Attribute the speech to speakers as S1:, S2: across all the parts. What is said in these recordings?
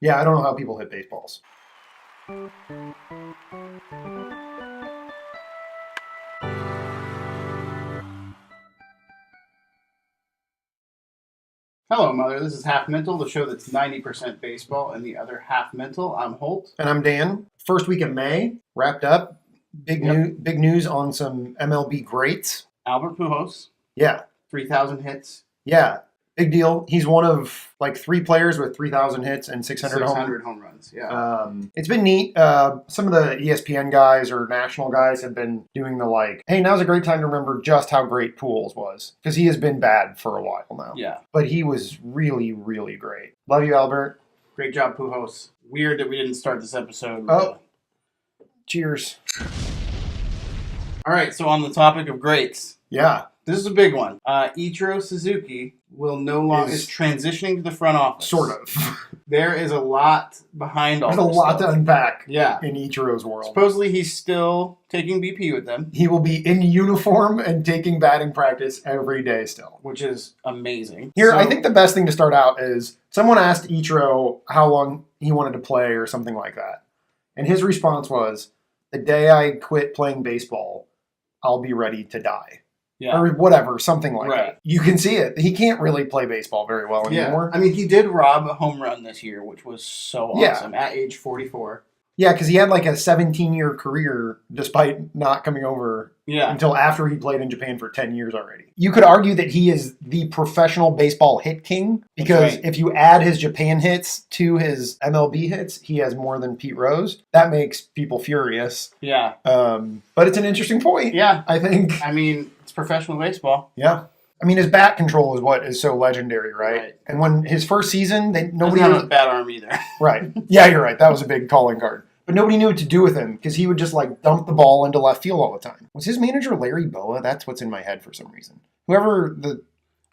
S1: Yeah, I don't know how people hit baseballs.
S2: Hello, Mother. This is Half Mental, the show that's 90% baseball and the other half mental. I'm Holt.
S1: And I'm Dan. First week of May wrapped up. Big news on some MLB greats.
S2: Albert Pujols.
S1: Yeah.
S2: 3,000 hits.
S1: Yeah. Big deal. He's one of like 3 players with 3,000 hits and 600
S2: home runs. Yeah.
S1: It's been neat. Some of the ESPN guys or national guys have been doing the like, hey, now's a great time to remember just how great Pujols was. Because he has been bad for a while now.
S2: Yeah.
S1: But he was really, really great. Love you, Albert.
S2: Great job, Pujols. Weird that we didn't start this episode.
S1: Cheers.
S2: All right, so on the topic of greats.
S1: Yeah.
S2: This is a big one. Ichiro Suzuki will no longer is transitioning to the front office.
S1: Sort of.
S2: There is a lot behind all this.
S1: There's a lot to unpack in
S2: Ichiro's
S1: world.
S2: Supposedly he's still taking BP with them.
S1: He will be in uniform and taking batting practice every day still.
S2: Which is amazing.
S1: Here, I think the best thing to start out is someone asked Ichiro how long he wanted to play or something like that. And his response was, the day I quit playing baseball, I'll be ready to die.
S2: Yeah.
S1: Or whatever, something like that. You can see it. He can't really play baseball very well anymore.
S2: I mean, he did rob a home run this year, which was so awesome at age 44.
S1: Yeah, because he had like a 17-year career despite not coming over until after he played in Japan for 10 years already. You could argue that he is the professional baseball hit king because if you add his Japan hits to his MLB hits, he has more than Pete Rose. That makes people furious.
S2: Yeah.
S1: But it's an interesting point.
S2: Yeah.
S1: I think.
S2: I mean, it's professional baseball.
S1: Yeah. I mean, his bat control is what is so legendary, right? And when his first season, nobody
S2: doesn't have a bad arm either.
S1: Right. Yeah, you're right. That was a big calling card. But nobody knew what to do with him because he would just like dump the ball into left field all the time. Was his manager Larry Boa? That's what's in my head for some reason. Whoever the...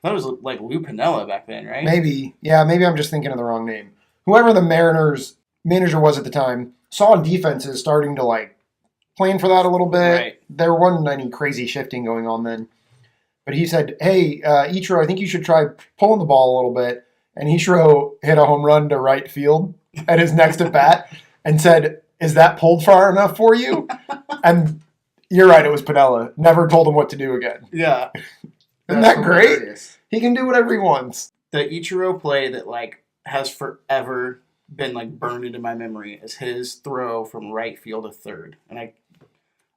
S2: That was like Lou Piniella back then, right?
S1: Maybe. Yeah, maybe I'm just thinking of the wrong name. Whoever the Mariners manager was at the time saw defenses starting to like plan for that a little bit.
S2: Right.
S1: There wasn't any crazy shifting going on then. But he said, hey, Ichiro, I think you should try pulling the ball a little bit. And Ichiro hit a home run to right field at his next at bat and said, is that pulled far enough for you? And you're right, it was Piniella. Never told him what to do again.
S2: Yeah.
S1: Isn't that great? Hilarious. He can do whatever he wants.
S2: The Ichiro play that like has forever been like burned into my memory is his throw from right field to third. And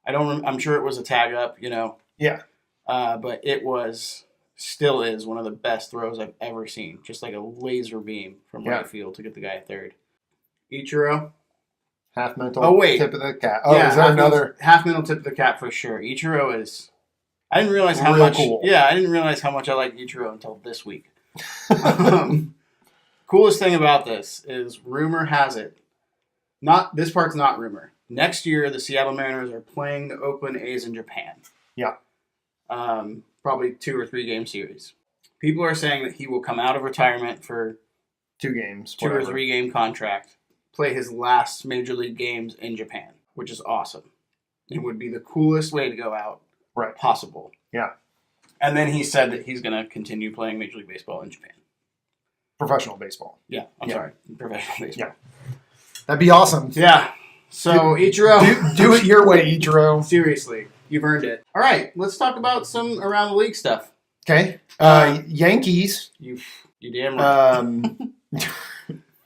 S2: I'm sure it was a tag up, you know.
S1: Yeah.
S2: But it still is one of the best throws I've ever seen. Just like a laser beam from right field to get the guy at third. Ichiro.
S1: Half mental
S2: tip
S1: of the cap. Oh, is there another?
S2: Half mental tip of the cap for sure. Ichiro is... I didn't realize how much...
S1: Cool.
S2: Yeah, I didn't realize how much I liked Ichiro until this week. Coolest thing about this is rumor has it... This part's not rumor. Next year, the Seattle Mariners are playing the Oakland A's in Japan.
S1: Yeah.
S2: Probably 2 or 3 game series. People are saying that he will come out of retirement for
S1: 2 games.
S2: 2 or 3 game contract. Play his last major league games in Japan, which is awesome. It would be the coolest way to go out possible.
S1: Yeah.
S2: And then he said that he's going to continue playing Major League Baseball in Japan.
S1: Professional baseball.
S2: Yeah, I'm sorry. Professional baseball.
S1: Yeah. That'd be awesome.
S2: Yeah. So, Ichiro.
S1: Do it your way, Ichiro.
S2: Seriously. You've earned it. All right. Let's talk about some around the league stuff.
S1: Okay. Yankees.
S2: You damn right.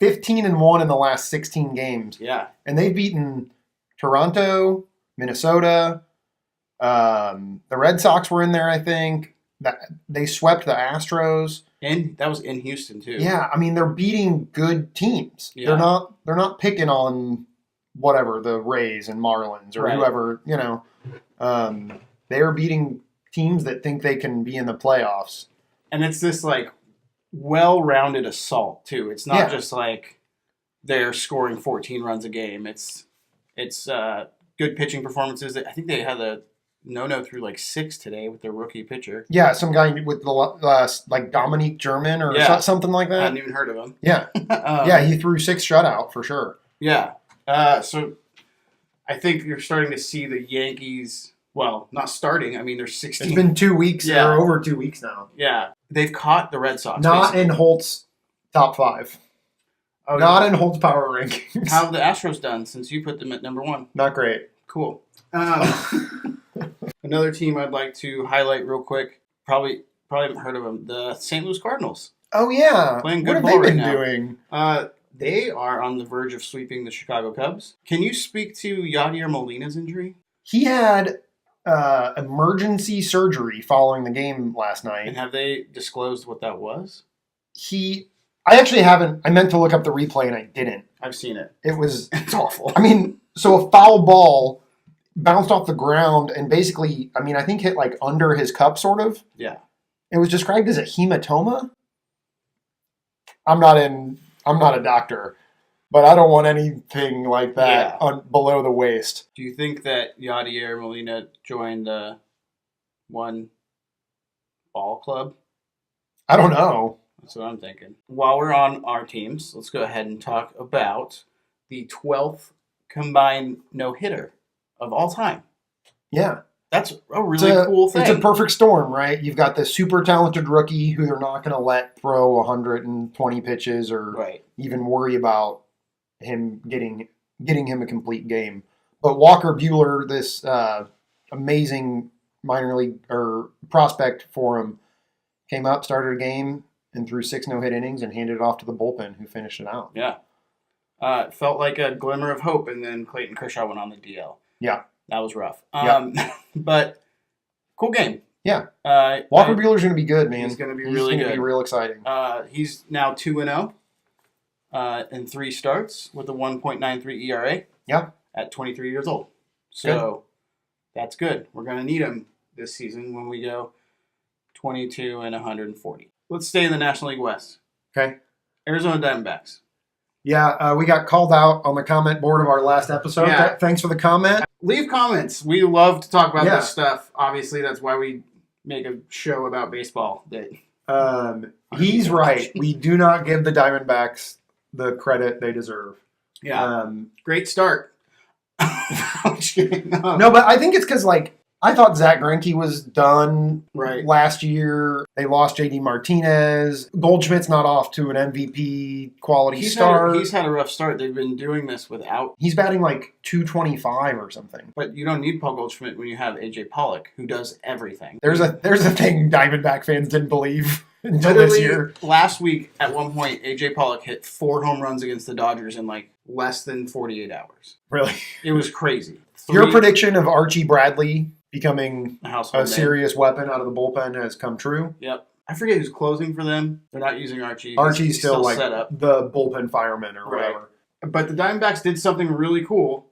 S1: 15-1 in the last 16 games.
S2: Yeah.
S1: And they've beaten Toronto, Minnesota. The Red Sox were in there, I think. They swept the Astros.
S2: And that was in Houston too.
S1: Yeah, I mean they're beating good teams. Yeah. They're not picking on whatever, the Rays and Marlins or whoever, you know. They are beating teams that think they can be in the playoffs.
S2: And it's this like well-rounded assault too. It's not just like they're scoring 14 runs a game. It's good pitching performances. I think they had a no through like 6 today with their rookie pitcher.
S1: Yeah, some guy with the like Dominique German or something like that.
S2: I hadn't even heard of him.
S1: Yeah, yeah, he threw 6 shutout for sure.
S2: Yeah, so I think you're starting to see the Yankees. Well, not starting. I mean, they're 16.
S1: It's been 2 weeks. Yeah. They're over 2 weeks now.
S2: Yeah. They've caught the Red Sox.
S1: Not basically. In Holt's top 5.
S2: Oh,
S1: Not in Holt's power rankings.
S2: How have the Astros done since you put them at number 1?
S1: Not great.
S2: Cool. Another team I'd like to highlight real quick. Probably haven't heard of them. The St. Louis Cardinals.
S1: Oh, yeah.
S2: Playing
S1: What
S2: good
S1: have
S2: ball
S1: they
S2: right
S1: been
S2: now.
S1: doing?
S2: They are on the verge of sweeping the Chicago Cubs. Can you speak to Yadier Molina's injury?
S1: He had emergency surgery following the game last
S2: And
S1: night.
S2: have they disclosed what that was?
S1: I actually haven't. I meant to look up the replay and I didn't.
S2: I've seen it.
S1: It was,
S2: It's awful.
S1: I mean, so a foul ball bounced off the ground and basically, I mean, I think hit like under his cup, sort of.
S2: Yeah.
S1: It was described as a hematoma. I'm not a doctor, but I don't want anything like that below the waist.
S2: Do you think that Yadier Molina joined the one ball club?
S1: I don't know.
S2: That's what I'm thinking. While we're on our teams, let's go ahead and talk about the 12th combined no-hitter of all time.
S1: Yeah.
S2: That's a really cool thing.
S1: It's a perfect storm, right? You've got this super talented rookie who they're not going to let throw 120 pitches or even worry about him getting him a complete game. But Walker Buehler, this amazing minor league or prospect for him, came up, started a game, and threw 6 no-hit innings and handed it off to the bullpen, who finished it out.
S2: Yeah. It felt like a glimmer of hope, and then Clayton Kershaw went on the DL.
S1: Yeah.
S2: That was rough.
S1: Yeah.
S2: But cool game.
S1: Yeah. Walker Buehler's going to be good, man.
S2: He's going to be really good.
S1: He's going to be real exciting.
S2: He's now 2-0 in 3 starts with a 1.93 ERA.
S1: Yeah.
S2: At 23 years old. So that's good. We're going to need him this season when we go 22 and 140. Let's stay in the National League West.
S1: Okay.
S2: Arizona Diamondbacks.
S1: Yeah, we got called out on the comment board of our last episode.
S2: Yeah.
S1: Thanks for the comment.
S2: Leave comments. We love to talk about this stuff. Obviously, that's why we make a show about baseball.
S1: He's right. We do not give the Diamondbacks the credit they deserve.
S2: Yeah. Great start. I'm just kidding.
S1: No, but I think it's because, I thought Zach Greinke was done last year. They lost J.D. Martinez. Goldschmidt's not off to an MVP quality start.
S2: He's had a rough start. They've been doing this without.
S1: He's batting 225 or something.
S2: But you don't need Paul Goldschmidt when you have A.J. Pollock, who does everything.
S1: There's a thing Diamondback fans didn't believe until this year.
S2: Last week, at one point, A.J. Pollock hit 4 home runs against the Dodgers in less than 48 hours.
S1: Really?
S2: It was crazy.
S1: Your prediction of Archie Bradley becoming
S2: a
S1: serious weapon out of the bullpen has come true.
S2: Yep. I forget who's closing for them. They're not using Archie.
S1: Archie's still
S2: set up.
S1: The bullpen fireman or whatever.
S2: But the Diamondbacks did something really cool.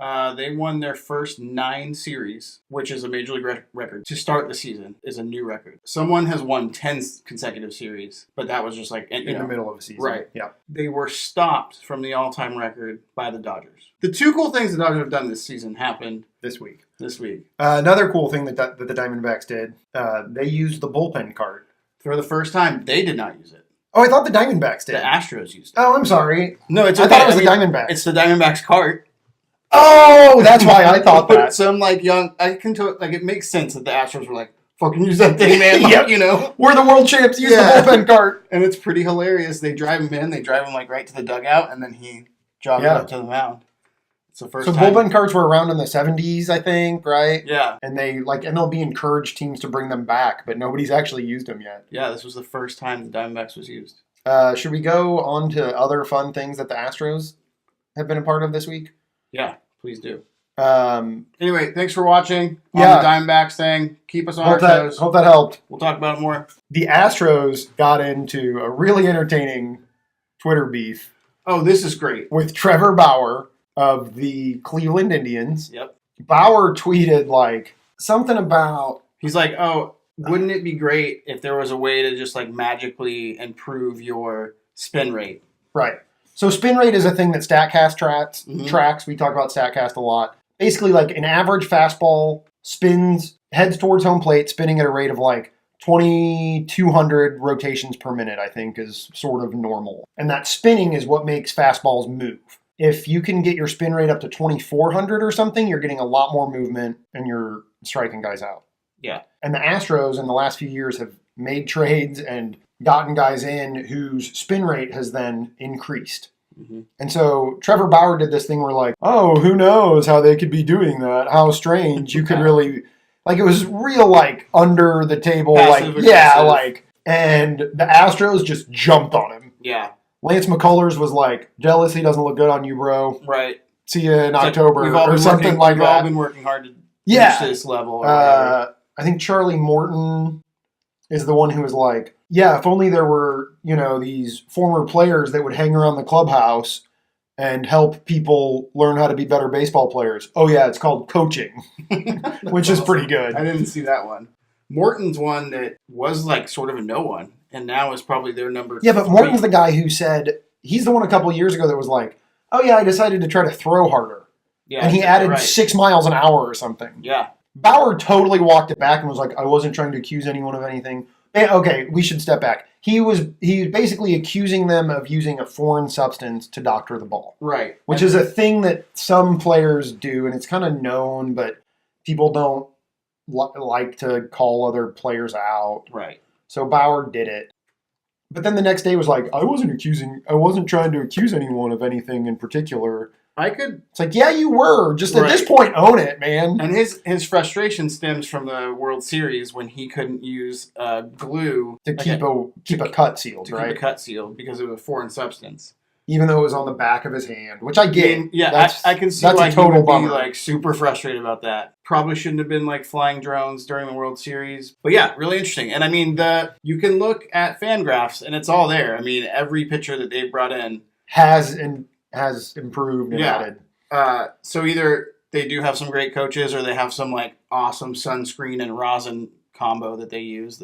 S2: They won their first 9 series, which is a major league record. To start the season is a new record. Someone has won 10 consecutive series, but that was just in
S1: the middle of a season.
S2: Right.
S1: Yeah.
S2: They were stopped from the all-time record by the Dodgers. The 2 cool things the Dodgers have done this season happened
S1: this week.
S2: Another
S1: cool thing that the Diamondbacks did, they used the bullpen cart.
S2: For the first time, they did not use it.
S1: Oh, I thought the Diamondbacks did.
S2: The Astros used it.
S1: Oh, I'm sorry.
S2: No, it's
S1: okay. I thought it was the Diamondbacks.
S2: It's the Diamondbacks cart.
S1: Oh, that's why I thought that.
S2: Some young, I can tell, it makes sense that the Astros were fucking use that thing, man.
S1: We're the world champs. Use the bullpen cart.
S2: And it's pretty hilarious. They drive him in. They drive him right to the dugout, and then he jogs up to the mound. It's the first time.
S1: Bullpen carts were around in the 70s, I think, right?
S2: Yeah.
S1: And they MLB encouraged teams to bring them back, but nobody's actually used them yet.
S2: Yeah, this was the first time the Diamondbacks was used.
S1: Should we go on to other fun things that the Astros have been a part of this week?
S2: Yeah, please do. Anyway, thanks for watching on the Diamondbacks thing. Keep us on our toes.
S1: Hope that helped.
S2: We'll talk about it more.
S1: The Astros got into a really entertaining Twitter beef.
S2: Oh, this is great.
S1: With Trevor Bauer of the Cleveland Indians.
S2: Yep.
S1: Bauer tweeted something about...
S2: He's wouldn't it be great if there was a way to just magically improve your spin rate?
S1: Right. So spin rate is a thing that StatCast tracks. We talk about StatCast a lot. Basically, an average fastball heads towards home plate, spinning at a rate of 2,200 rotations per minute, I think, is sort of normal. And that spinning is what makes fastballs move. If you can get your spin rate up to 2,400 or something, you're getting a lot more movement and you're striking guys out.
S2: Yeah.
S1: And the Astros in the last few years have made trades and gotten guys in whose spin rate has then increased.
S2: Mm-hmm.
S1: And so Trevor Bauer did this thing where like, oh, who knows how they could be doing that? How strange. You could really, like, it was real, like, under the table.
S2: Passive
S1: like, yeah,
S2: aggressive.
S1: like, and the Astros just jumped on him.
S2: Yeah.
S1: Lance McCullers was like, jealous he doesn't look good on you, bro.
S2: Right.
S1: See you in October or something like that.
S2: We've all been working hard to reach this level.
S1: I think Charlie Morton is the one who was like, yeah, if only there were, these former players that would hang around the clubhouse and help people learn how to be better baseball players. Oh, yeah, it's called coaching, which is pretty good.
S2: I didn't see that one. Morton's one that was like sort of a no one, and now is probably their number 3.
S1: Yeah, but Morton's the guy who said, he's the one a couple of years ago that was like, oh, yeah, I decided to try to throw harder.
S2: Yeah,
S1: and he added 6 miles an hour or something.
S2: Yeah.
S1: Bauer totally walked it back and was like, I wasn't trying to accuse anyone of anything. Okay, we should step back. He was basically accusing them of using a foreign substance to doctor the ball.
S2: Right.
S1: Which is a thing that some players do, and it's kind of known, but people don't like to call other players out.
S2: Right.
S1: So Bauer did it. But then the next day was like, I wasn't trying to accuse anyone of anything in particular. It's like, yeah, you were. Just at this point, own it, man.
S2: And his frustration stems from the World Series when he couldn't use glue
S1: to keep a cut sealed, right?
S2: Keep a cut sealed because of a foreign substance.
S1: Even though it was on the back of his hand, which I get.
S2: Yeah, I can see why he would be like super frustrated about that. Probably shouldn't have been like flying drones during the World Series. But yeah, really interesting. And I mean, you can look at FanGraphs and it's all there. I mean, every pitcher that they've brought in
S1: has improved and added.
S2: So either they do have some great coaches or they have some like awesome sunscreen and rosin combo that they use.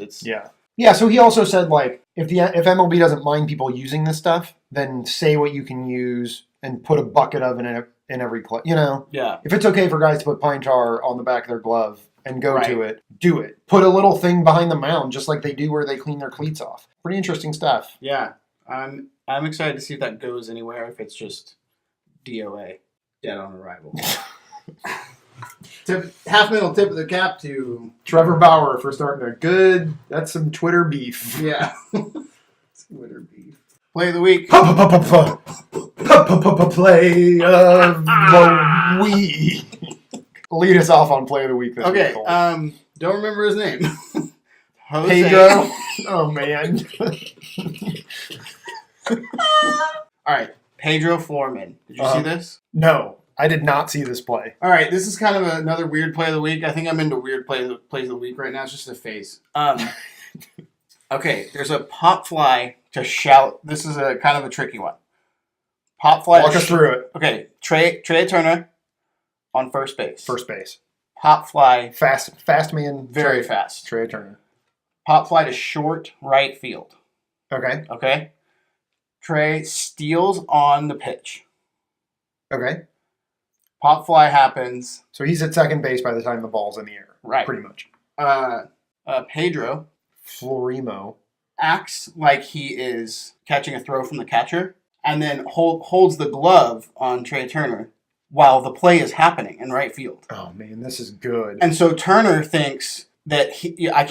S1: Yeah, so he also said, like, if MLB doesn't mind people using this stuff, then say what you can use and put a bucket of it in every club.
S2: Yeah.
S1: If it's okay for guys to put pine tar on the back of their glove and go to it, do it. Put a little thing behind the mound, just like they do where they clean their cleats off. Pretty interesting stuff.
S2: Yeah. I'm excited to see if that goes anywhere, if it's just DOA, dead on arrival. Half-mental tip of the cap to
S1: Trevor Bauer for starting that's some Twitter beef.
S2: Yeah. Twitter beef. Play of the week.
S1: Play of the week. Lead us off on play of the week this week.
S2: Okay, don't remember his name. Jose.
S1: Pedro. Oh, man.
S2: All right, Pedro Florman. Did you see this?
S1: No. I did not see this play.
S2: All right, this is kind of another weird play of the week. I think I'm into weird plays of the week right now. It's just a phase. Okay, there's a pop fly to shout. This is a kind of a tricky one. Pop fly.
S1: Walk us through it.
S2: Okay, Trey Turner on first base.
S1: First base.
S2: Pop fly.
S1: Fast man.
S2: Very fast.
S1: Trey Turner.
S2: Pop fly to short right field.
S1: Okay.
S2: Trey steals on the pitch.
S1: Okay.
S2: Pop fly happens.
S1: So he's at second base by the time the ball's in the air.
S2: Right.
S1: Pretty much.
S2: Pedro
S1: Florimo
S2: acts like he is catching a throw from the catcher and then holds the glove on Trey Turner while the play is happening in right field.
S1: Oh, man, this is good.
S2: And so Turner thinks that I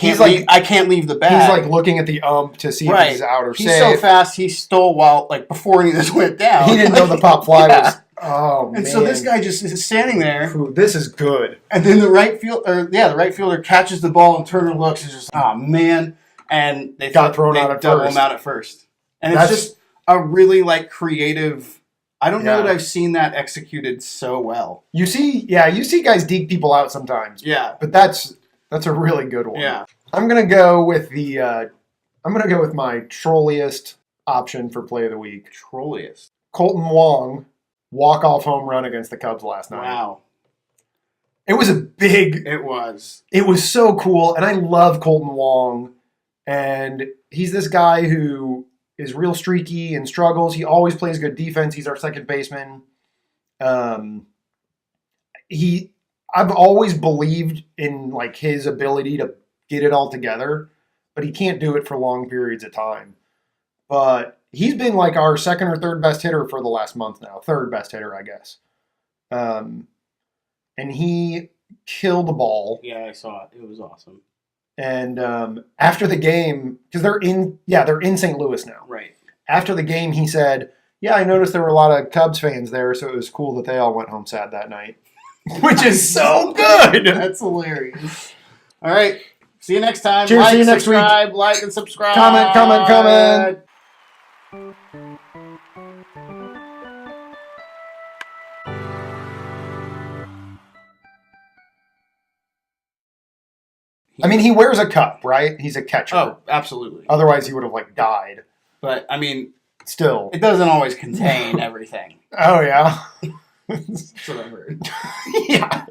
S2: can't leave the bag.
S1: He's like looking at the ump to see if he's out or safe.
S2: He's so fast, he stole before any of this went down.
S1: He didn't know the pop fly was... Oh, man.
S2: And so this guy just is standing there.
S1: Ooh, this is good.
S2: And then the right fielder catches the ball and Turner looks and just, oh, man. And they double him out at first. And it's just a really like creative. I don't know that I've seen that executed so well.
S1: You see guys deke people out sometimes.
S2: Yeah.
S1: But that's a really good one.
S2: Yeah.
S1: I'm gonna go with my trolliest option for play of the week.
S2: Trolliest.
S1: Colton Wong. Walk-off home run against the Cubs last night.
S2: Wow.
S1: It was a big...
S2: It was.
S1: It was so cool, and I love Colton Wong. And he's this guy who is real streaky and struggles. He always plays good defense. He's our second baseman. I've always believed in like his ability to get it all together, but he can't do it for long periods of time. But... he's been like our second or third best hitter for the last month now. Third best hitter, I guess. And he killed the ball.
S2: Yeah, I saw it. It was awesome.
S1: And after the game, because they're in St. Louis now.
S2: Right.
S1: After the game, he said, Yeah, I noticed there were a lot of Cubs fans there, so it was cool that they all went home sad that night. Which is so good!
S2: That's hilarious. All right. See you next time.
S1: Cheers, see you next week.
S2: Like and subscribe.
S1: Comment. I mean, he wears a cup, right? He's a catcher.
S2: Oh, absolutely.
S1: Otherwise, he would have died.
S2: But I mean,
S1: still,
S2: it doesn't always contain everything.
S1: Oh yeah,
S2: That's what I heard.
S1: yeah.